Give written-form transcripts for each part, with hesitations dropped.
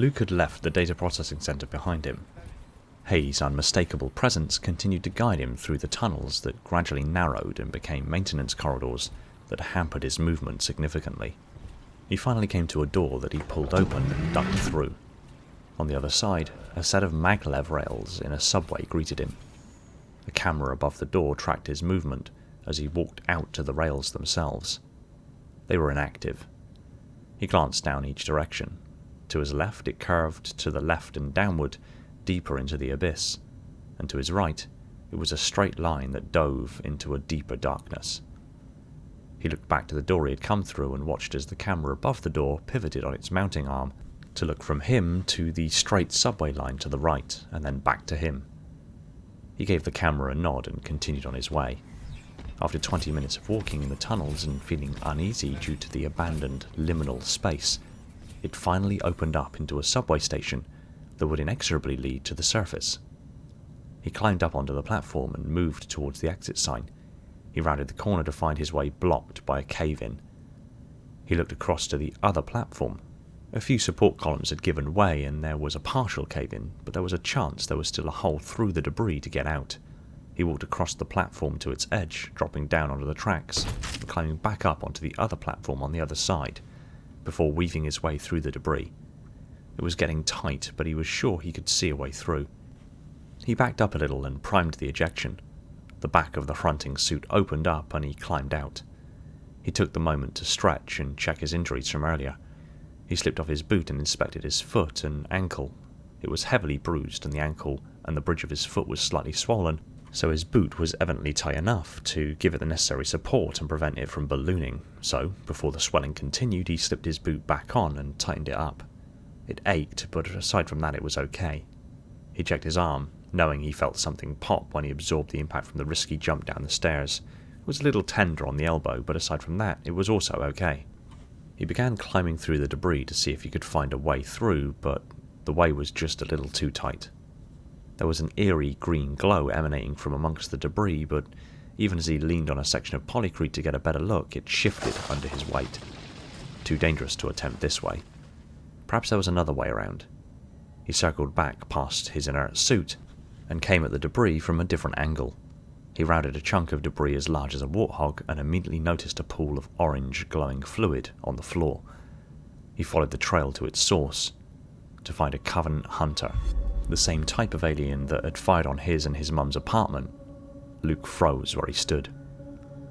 Luke had left the data processing center behind him. Hades' unmistakable presence continued to guide him through the tunnels that gradually narrowed and became maintenance corridors that hampered his movement significantly. He finally came to a door that he pulled open and ducked through. On the other side, a set of maglev rails in a subway greeted him. A camera above the door tracked his movement as he walked out to the rails themselves. They were inactive. He glanced down each direction. To his left, it curved to the left and downward, deeper into the abyss, and to his right, it was a straight line that dove into a deeper darkness. He looked back to the door he had come through and watched as the camera above the door pivoted on its mounting arm to look from him to the straight subway line to the right, and then back to him. He gave the camera a nod and continued on his way. After 20 minutes of walking in the tunnels and feeling uneasy due to the abandoned liminal space, it finally opened up into a subway station that would inexorably lead to the surface. He climbed up onto the platform and moved towards the exit sign. He rounded the corner to find his way blocked by a cave-in. He looked across to the other platform. A few support columns had given way and there was a partial cave-in, but there was a chance there was still a hole through the debris to get out. He walked across the platform to its edge, dropping down onto the tracks, and climbing back up onto the other platform on the other side, before weaving his way through the debris. It was getting tight, but he was sure he could see a way through. He backed up a little and primed the ejection. The back of the fronting suit opened up and he climbed out. He took the moment to stretch and check his injuries from earlier. He slipped off his boot and inspected his foot and ankle. It was heavily bruised and the ankle and the bridge of his foot was slightly swollen, so his boot was evidently tight enough to give it the necessary support and prevent it from ballooning. So, before the swelling continued, he slipped his boot back on and tightened it up. It ached, but aside from that it was okay. He checked his arm, knowing he felt something pop when he absorbed the impact from the risky jump down the stairs. It was a little tender on the elbow, but aside from that, it was also okay. He began climbing through the debris to see if he could find a way through, but the way was just a little too tight. There was an eerie green glow emanating from amongst the debris, but even as he leaned on a section of polycrete to get a better look, it shifted under his weight. Too dangerous to attempt this way. Perhaps there was another way around. He circled back past his inert suit and came at the debris from a different angle. He rounded a chunk of debris as large as a warthog and immediately noticed a pool of orange glowing fluid on the floor. He followed the trail to its source, to find a Covenant hunter, the same type of alien that had fired on his and his mum's apartment. Luke froze where he stood.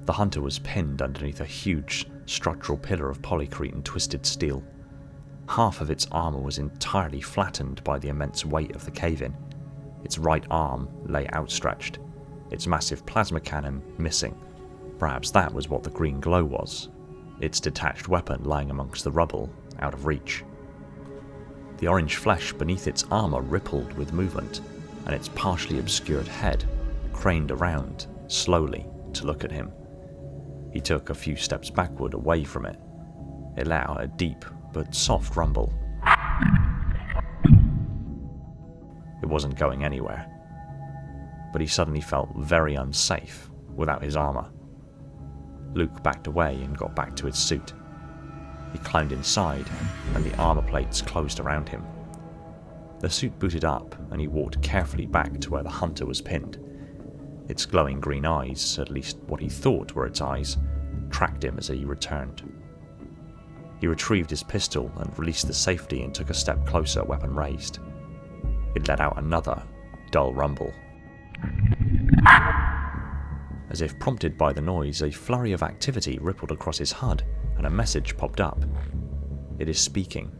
The hunter was pinned underneath a huge structural pillar of polycrete and twisted steel. Half of its armour was entirely flattened by the immense weight of the cave-in. Its right arm lay outstretched, its massive plasma cannon missing. Perhaps that was what the green glow was, its detached weapon lying amongst the rubble, out of reach. The orange flesh beneath its armour rippled with movement, and its partially obscured head craned around, slowly, to look at him. He took a few steps backward away from it. It let out a deep but soft rumble. It wasn't going anywhere, but he suddenly felt very unsafe without his armour. Luke backed away and got back to his suit. He climbed inside, and the armour plates closed around him. The suit booted up, and he walked carefully back to where the hunter was pinned. Its glowing green eyes, at least what he thought were its eyes, tracked him as he returned. He retrieved his pistol and released the safety and took a step closer, weapon raised. It let out another, dull rumble. As if prompted by the noise, a flurry of activity rippled across his HUD, and a message popped up. It is speaking.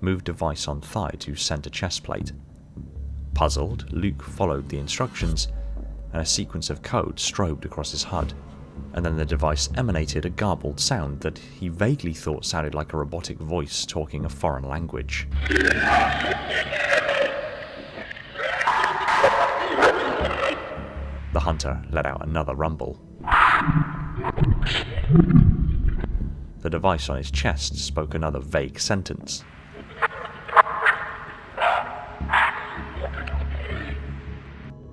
Move device on thigh to center chest plate. Puzzled, Luke followed the instructions, and a sequence of code strobed across his HUD, and then the device emanated a garbled sound that he vaguely thought sounded like a robotic voice talking a foreign language. The hunter let out another rumble. The device on his chest spoke another vague sentence.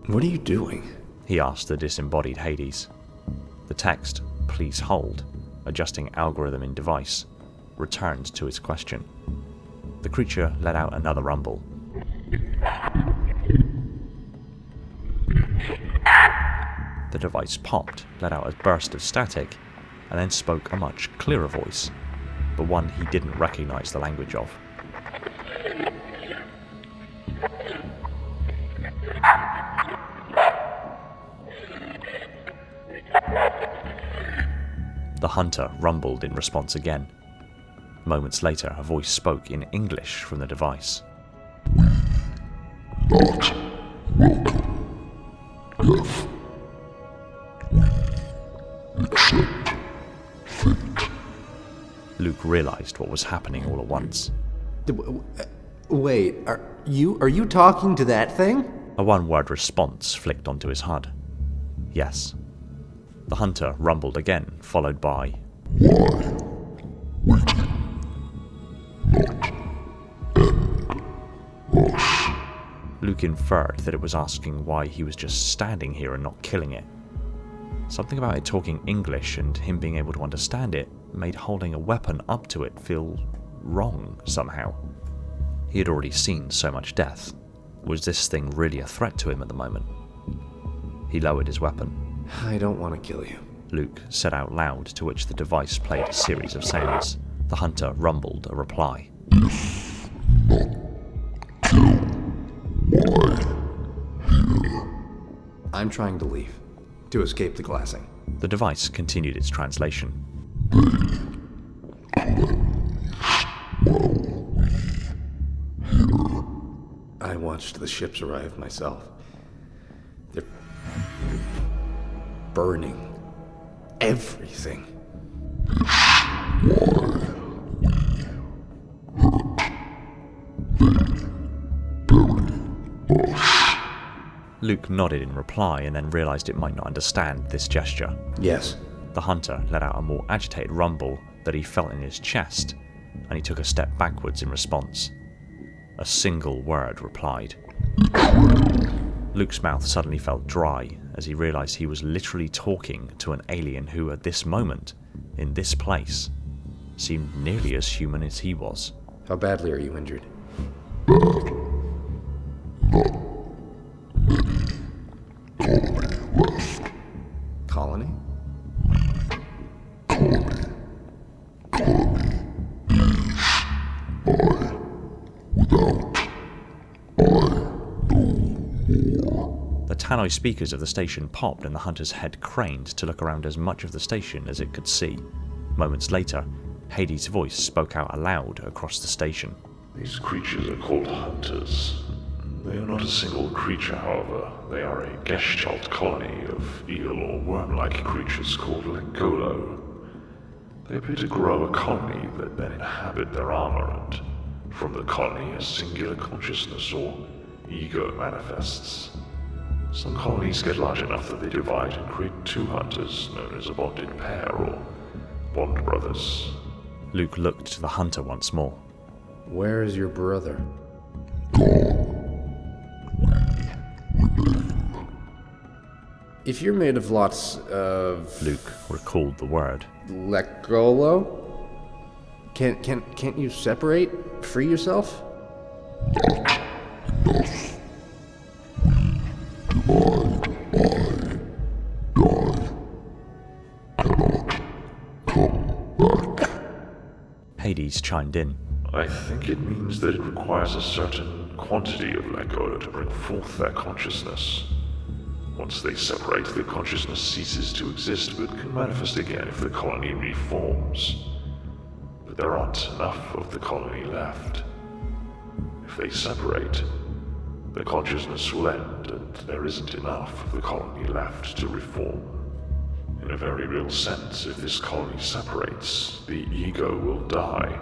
What are you doing? He asked the disembodied Hades. The text, please hold, adjusting algorithm in device, returned to his question. The creature let out another rumble. The device popped, let out a burst of static, and then spoke a much clearer voice, but one he didn't recognize the language of. The hunter rumbled in response again. Moments later, a voice spoke in English from the device. Not welcome. Death. Accept. Fate. Luke realized what was happening all at once. Wait, are you talking to that thing? A one-word response flicked onto his HUD. Yes. The hunter rumbled again, followed by, Why? Waiting. Not. End. Us. Luke inferred that it was asking why he was just standing here and not killing it. Something about it talking English and him being able to understand it made holding a weapon up to it feel wrong somehow. He had already seen so much death. Was this thing really a threat to him at the moment? He lowered his weapon. I don't want to kill you. Luke said out loud, to which the device played a series of sounds. The hunter rumbled a reply. If not kill, why here? I'm trying to leave. To escape the glassing. The device continued its translation. I watched the ships arrive myself. They're burning everything. Luke nodded in reply and then realized it might not understand this gesture. Yes. The hunter let out a more agitated rumble that he felt in his chest, and he took a step backwards in response. A single word replied. Luke's mouth suddenly felt dry as he realized he was literally talking to an alien who, at this moment, in this place, seemed nearly as human as he was. How badly are you injured? Colony? The tannoy speakers of the station popped and the hunter's head craned to look around as much of the station as it could see. Moments later, Hades' voice spoke out aloud across the station. These creatures are called hunters. They are not a single creature, however. They are a Gestalt colony of eel or worm-like creatures called Legolo. They appear to grow a colony that then inhabit their armor, and from the colony a singular consciousness or ego manifests. Some colonies get large enough that they divide and create two hunters, known as a bonded pair or bond brothers. Luke looked to the hunter once more. Where is your brother? If you're made of lots of... Luke recalled the word. Legolo? Can't you separate? Free yourself? Hades chimed in. I think it means that it requires a certain quantity of Legolo to bring forth their consciousness. Once they separate, the consciousness ceases to exist, but can manifest again if the colony reforms. But there aren't enough of the colony left. If they separate, the consciousness will end, and there isn't enough of the colony left to reform. In a very real sense, if this colony separates, the ego will die.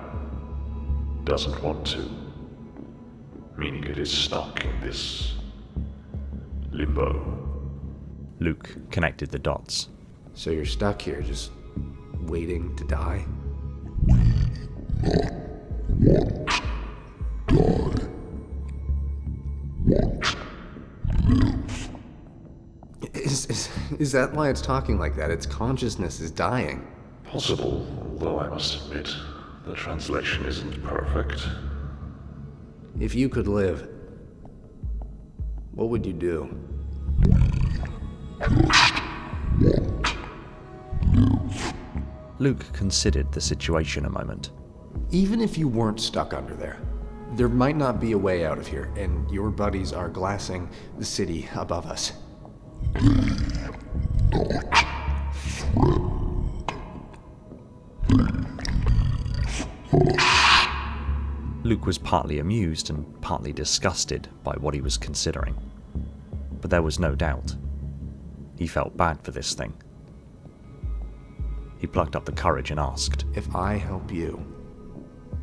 Doesn't want to. Meaning it is stuck in this limbo. Luke connected the dots. So you're stuck here, just waiting to die? Is that why it's talking like that? Its consciousness is dying. Possible, although I must admit, the translation isn't perfect. If you could live, what would you do? Luke considered the situation a moment. Even if you weren't stuck under there, there might not be a way out of here, and your buddies are glassing the city above us. Luke was partly amused and partly disgusted by what he was considering. But there was no doubt. He felt bad for this thing. He plucked up the courage and asked, If I help you,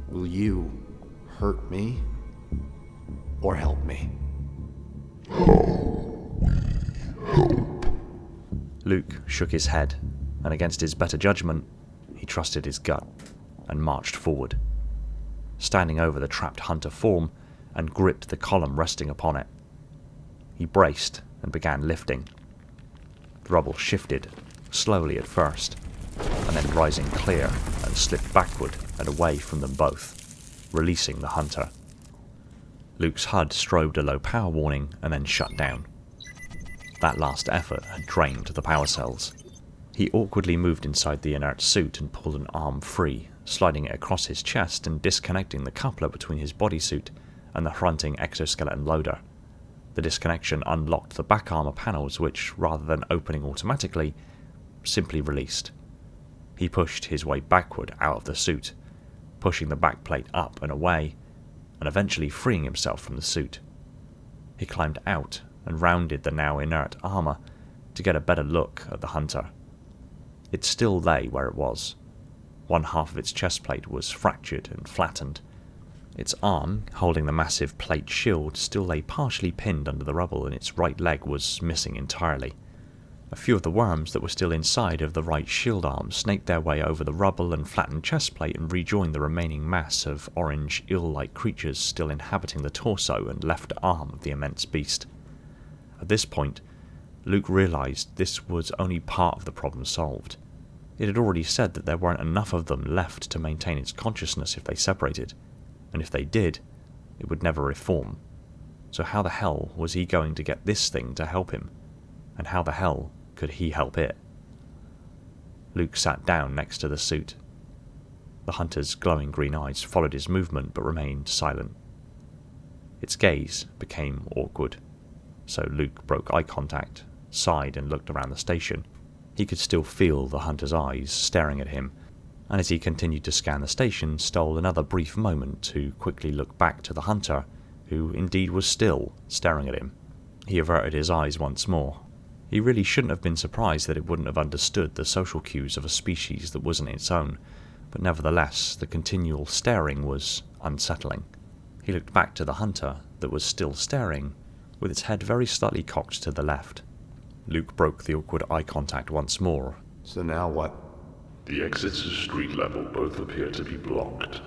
will you hurt me or help me? Luke shook his head, and against his better judgment, he trusted his gut and marched forward, standing over the trapped hunter form and gripped the column resting upon it. He braced and began lifting. The rubble shifted, slowly at first, and then rising clear and slipped backward and away from them both, releasing the hunter. Luke's HUD strobed a low power warning and then shut down. That last effort had drained the power cells. He awkwardly moved inside the inert suit and pulled an arm free, sliding it across his chest and disconnecting the coupler between his bodysuit and the fronting exoskeleton loader. The disconnection unlocked the back armor panels which, rather than opening automatically, simply released. He pushed his way backward out of the suit, pushing the backplate up and away, and eventually freeing himself from the suit. He climbed out and rounded the now inert armor to get a better look at the hunter. It still lay where it was. One half of its chest plate was fractured and flattened. Its arm, holding the massive plate shield, still lay partially pinned under the rubble, and its right leg was missing entirely. A few of the worms that were still inside of the right shield arm snaked their way over the rubble and flattened chest plate and rejoined the remaining mass of orange, eel-like creatures still inhabiting the torso and left arm of the immense beast. At this point, Luke realized this was only part of the problem solved. It had already said that there weren't enough of them left to maintain its consciousness if they separated, and if they did, it would never reform. So how the hell was he going to get this thing to help him? And how the hell could he help it? Luke sat down next to the suit. The hunter's glowing green eyes followed his movement but remained silent. Its gaze became awkward, so Luke broke eye contact, sighed and looked around the station. He could still feel the hunter's eyes staring at him, and as he continued to scan the station, stole another brief moment to quickly look back to the hunter, who indeed was still staring at him. He averted his eyes once more. He really shouldn't have been surprised that it wouldn't have understood the social cues of a species that wasn't its own, but nevertheless the continual staring was unsettling. He looked back to the hunter that was still staring, with its head very slightly cocked to the left. Luke broke the awkward eye contact once more. So now what? The exits at street level both appear to be blocked.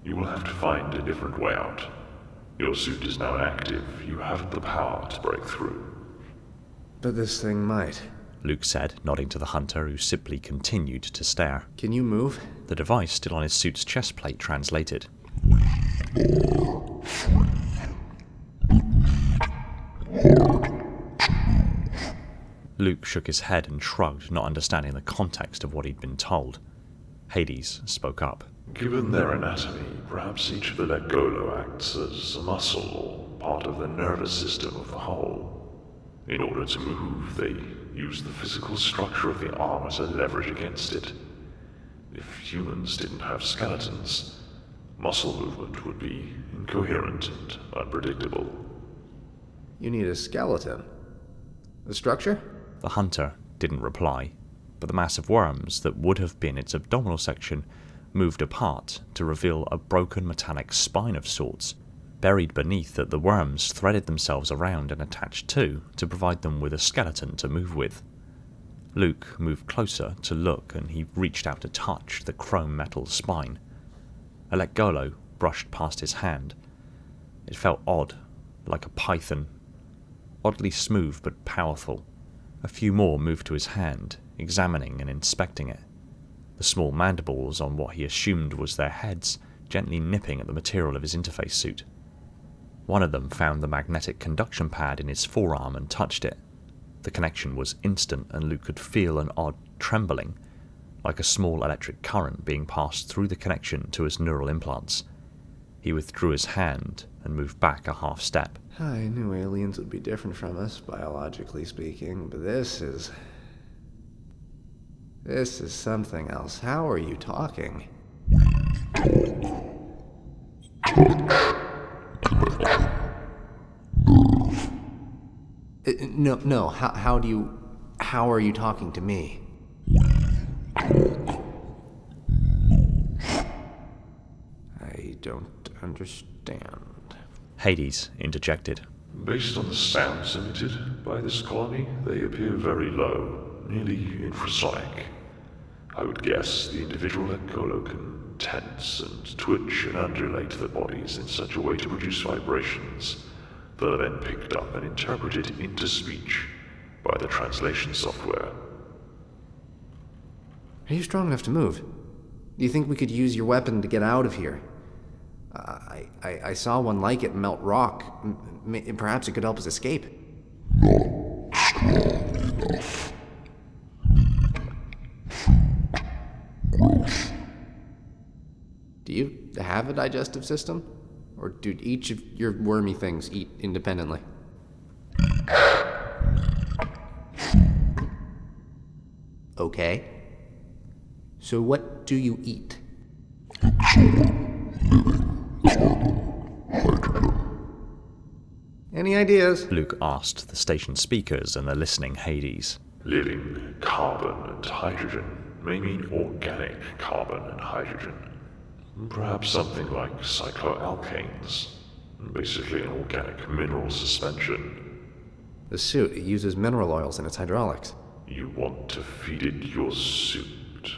You will have to find a different way out. Your suit is now active. You haven't the power to break through. But this thing might. Luke said, nodding to the hunter who simply continued to stare. Can you move? The device still on his suit's chest plate translated. Luke shook his head and shrugged, not understanding the context of what he'd been told. Hades spoke up. Given their anatomy, perhaps each of the Legolo acts as a muscle or part of the nervous system of the whole. In order to move, they use the physical structure of the arm as a leverage against it. If humans didn't have skeletons, muscle movement would be incoherent and unpredictable. You need a skeleton. The structure? The hunter didn't reply, but the mass of worms that would have been its abdominal section moved apart to reveal a broken metallic spine of sorts. Buried beneath it, the worms threaded themselves around and attached to provide them with a skeleton to move with. Luke moved closer to look, and he reached out to touch the chrome metal spine. A Legolo brushed past his hand. It felt odd, like a python. Oddly smooth but powerful. A few more moved to his hand, examining and inspecting it. The small mandibles on what he assumed was their heads, gently nipping at the material of his interface suit. One of them found the magnetic conduction pad in his forearm and touched it. The connection was instant, and Luke could feel an odd trembling, like a small electric current being passed through the connection to his neural implants. He withdrew his hand and moved back a half step. I knew aliens would be different from us, biologically speaking, but this is something else. How are you talking? No, how are you talking to me? I don't understand. Hades interjected. Based on the sounds emitted by this colony, they appear very low, nearly infrasonic. I would guess the individual Ekolo can tense and twitch and undulate their bodies in such a way to produce vibrations that are then picked up and interpreted into speech by the translation software. Are you strong enough to move? Do you think we could use your weapon to get out of here? I saw one like it melt rock. Perhaps it could help us escape. Not strong enough. Growth. Do you have a digestive system? Or do each of your wormy things eat independently? Okay. So what do you eat? Any ideas? Luke asked the station speakers and the listening Hades. Living carbon and hydrogen may mean organic carbon and hydrogen. Perhaps something like cycloalkanes. Basically an organic mineral suspension. The suit uses mineral oils in its hydraulics. You want to feed it your suit.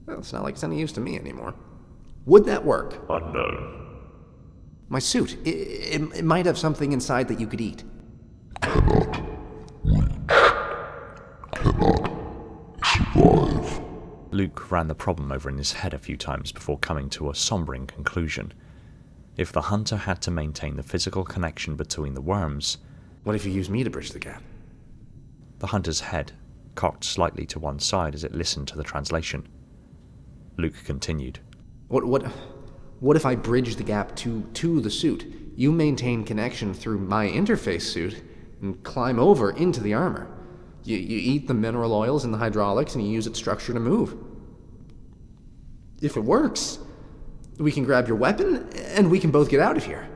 Well, it's not like it's any use to me anymore. Would that work? Unknown. My suit, it might have something inside that you could eat. Survive. Luke ran the problem over in his head a few times before coming to a sombering conclusion. If the hunter had to maintain the physical connection between the worms... What if you use me to bridge the gap? The hunter's head cocked slightly to one side as it listened to the translation. Luke continued. What if I bridge the gap to the suit? You maintain connection through my interface suit and climb over into the armor. You eat the mineral oils and the hydraulics and you use its structure to move. If it works, we can grab your weapon and we can both get out of here.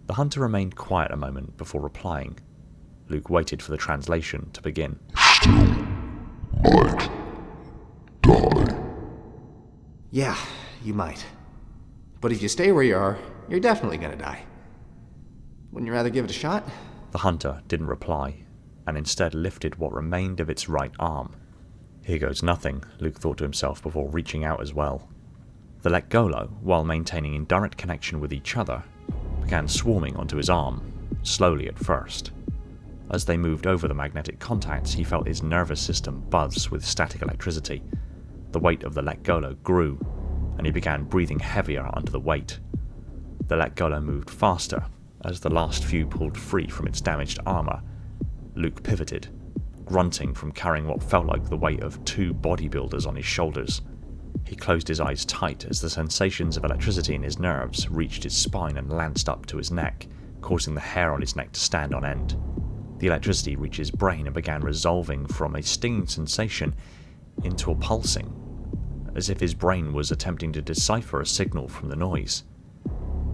The hunter remained quiet a moment before replying. Luke waited for the translation to begin. Still might die. Yeah, you might. But if you stay where you are, you're definitely gonna die. Wouldn't you rather give it a shot? The hunter didn't reply, and instead lifted what remained of its right arm. Here goes nothing, Luke thought to himself before reaching out as well. The Lekgolo, while maintaining indirect connection with each other, began swarming onto his arm, slowly at first. As they moved over the magnetic contacts, he felt his nervous system buzz with static electricity. The weight of the Lekgolo grew, and he began breathing heavier under the weight. The Lekgolo moved faster, as the last few pulled free from its damaged armor. Luke pivoted, grunting from carrying what felt like the weight of 2 bodybuilders on his shoulders. He closed his eyes tight as the sensations of electricity in his nerves reached his spine and lanced up to his neck, causing the hair on his neck to stand on end. The electricity reached his brain and began resolving from a stinging sensation into a pulsing, as if his brain was attempting to decipher a signal from the noise.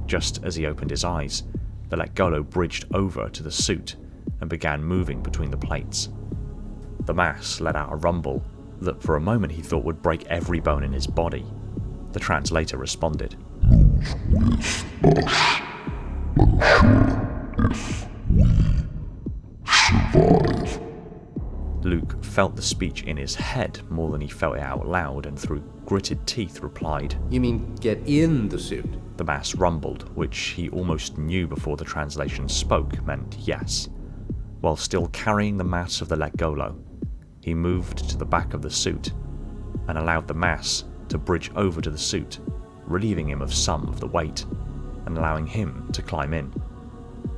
Just as he opened his eyes, the Lekgolo bridged over to the suit and began moving between the plates. The mass let out a rumble that for a moment he thought would break every bone in his body. The translator responded. Survive. Luke felt the speech in his head more than he felt it out loud, and through gritted teeth replied, You mean get in the suit? The mass rumbled, which he almost knew before the translation spoke meant yes. While still carrying the mass of the Lekgolo, he moved to the back of the suit and allowed the mass to bridge over to the suit, relieving him of some of the weight. and allowing him to climb in.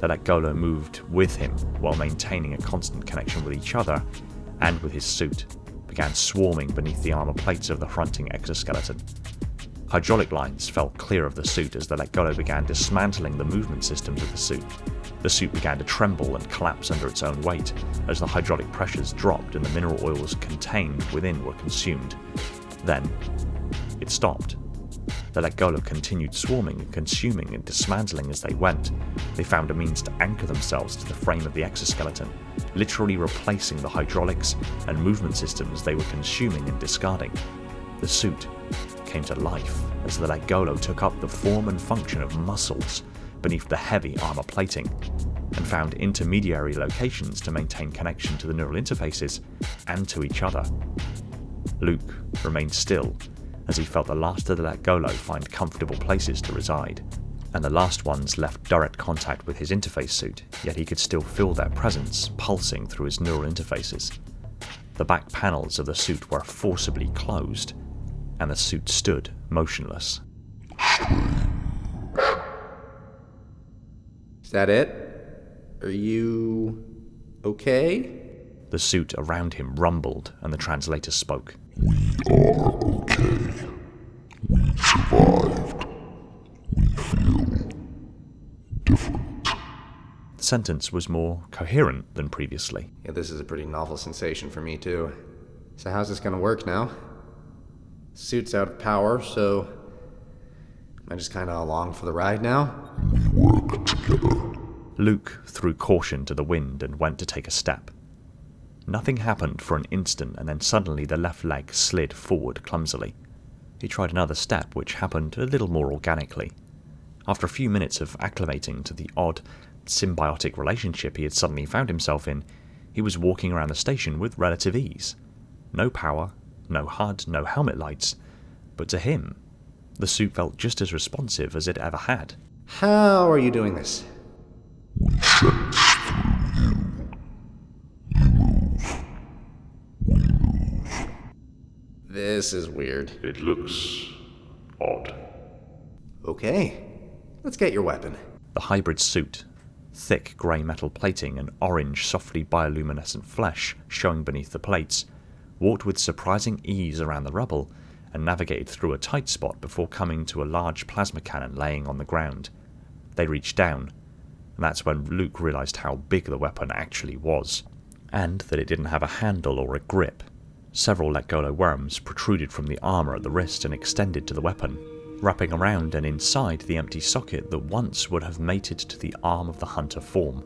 The Lekgolo moved with him while maintaining a constant connection with each other and with his suit, began swarming beneath the armor plates of the fronting exoskeleton. Hydraulic lines fell clear of the suit as the Lekgolo began dismantling the movement systems of the suit. The suit began to tremble and collapse under its own weight as the hydraulic pressures dropped and the mineral oils contained within were consumed. Then, it stopped. The Lekgolo continued swarming and consuming and dismantling as they went. They found a means to anchor themselves to the frame of the exoskeleton, literally replacing the hydraulics and movement systems they were consuming and discarding. The suit came to life as the Lekgolo took up the form and function of muscles beneath the heavy armor plating, and found intermediary locations to maintain connection to the neural interfaces and to each other. Luke remained still as he felt the last of the Lekgolo find comfortable places to reside, and the last ones left direct contact with his interface suit, yet he could still feel their presence pulsing through his neural interfaces. The back panels of the suit were forcibly closed, and the suit stood motionless. Is that it? Are you okay? The suit around him rumbled, and the translator spoke. We are okay. We survived. We feel different. The sentence was more coherent than previously. Yeah, this is a pretty novel sensation for me, too. So how's this gonna work now? Suit's out of power, so am I just kinda along for the ride now? We work together. Luke threw caution to the wind and went to take a step. Nothing happened for an instant, and then suddenly the left leg slid forward clumsily. He tried another step, which happened a little more organically. After a few minutes of acclimating to the odd, symbiotic relationship he had suddenly found himself in, he was walking around the station with relative ease. No power, no HUD, no helmet lights, but to him, the suit felt just as responsive as it ever had. How are you doing this? We sense through you. You move. We move. This is weird. It looks odd. Okay, let's get your weapon. The hybrid suit, thick grey metal plating and orange, softly bioluminescent flesh showing beneath the plates, walked with surprising ease around the rubble and navigated through a tight spot before coming to a large plasma cannon laying on the ground. They reached down, and that's when Luke realised how big the weapon actually was, and that it didn't have a handle or a grip. Several Lekgolo worms protruded from the armour at the wrist and extended to the weapon, wrapping around and inside the empty socket that once would have mated to the arm of the hunter form.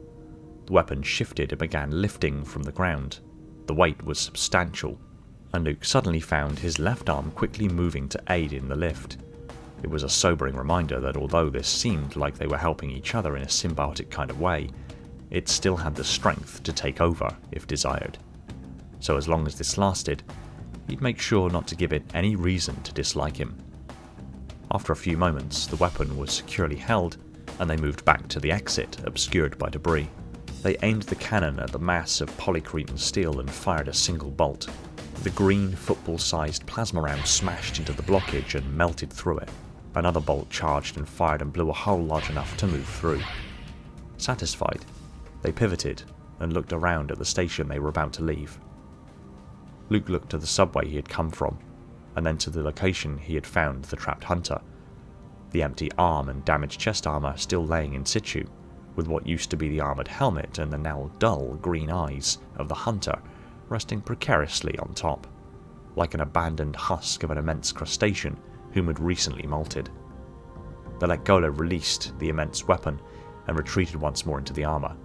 The weapon shifted and began lifting from the ground. The weight was substantial, and Luke suddenly found his left arm quickly moving to aid in the lift. It was a sobering reminder that although this seemed like they were helping each other in a symbiotic kind of way, it still had the strength to take over if desired. So as long as this lasted, he'd make sure not to give it any reason to dislike him. After a few moments, the weapon was securely held, and they moved back to the exit, obscured by debris. They aimed the cannon at the mass of polycretan steel and fired a single bolt. The green, football-sized plasma round smashed into the blockage and melted through it. Another bolt charged and fired and blew a hole large enough to move through. Satisfied, they pivoted and looked around at the station they were about to leave. Luke looked to the subway he had come from, and then to the location he had found the trapped hunter. The empty arm and damaged chest armour still laying in situ, with what used to be the armoured helmet and the now dull green eyes of the hunter resting precariously on top, like an abandoned husk of an immense crustacean whom had recently molted. The Lekgolo released the immense weapon and retreated once more into the armour,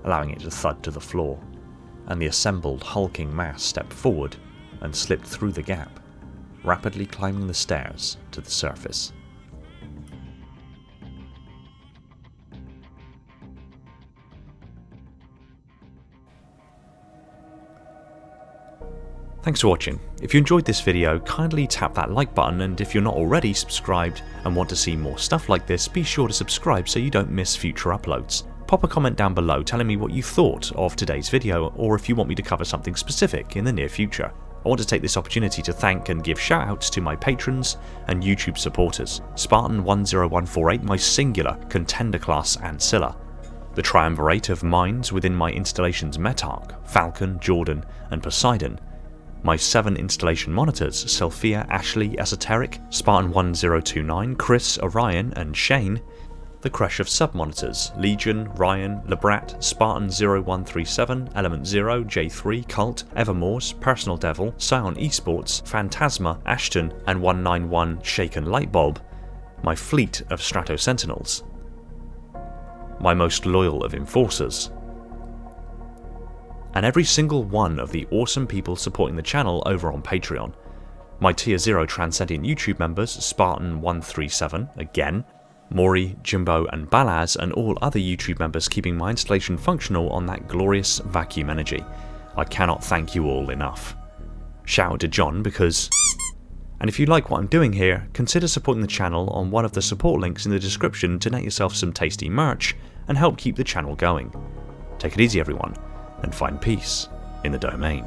allowing it to thud to the floor, and the assembled hulking mass stepped forward and slipped through the gap, rapidly climbing the stairs to the surface. Thanks for watching. If you enjoyed this video, kindly tap that like button, and if you're not already subscribed and want to see more stuff like this, be sure to subscribe so you don't miss future uploads. Pop a comment down below telling me what you thought of today's video, or if you want me to cover something specific in the near future. I want to take this opportunity to thank and give shoutouts to my patrons and YouTube supporters, Spartan10148, my singular Contender class Ancilla, the triumvirate of minds within my installation's Metarch, Falcon, Jordan and Poseidon, my 7 installation monitors, Selphia, Ashley, Esoteric, Spartan1029, Chris, Orion and Shane, the crush of sub-monitors, Legion, Ryan, Lebrat, Spartan0137, Element 0, J3, Cult, Evermore's, Personal Devil, Scion Esports, Phantasma, Ashton and 191 Shaken Lightbulb, my fleet of Strato Sentinels, my most loyal of Enforcers, and every single one of the awesome people supporting the channel over on Patreon. My Tier 0 Transcendent YouTube members, Spartan137, again, Maury, Jimbo and Balaz, and all other YouTube members keeping my installation functional on that glorious vacuum energy. I cannot thank you all enough. Shout out to John because... And if you like what I'm doing here, consider supporting the channel on one of the support links in the description to net yourself some tasty merch and help keep the channel going. Take it easy everyone, and find peace in the domain.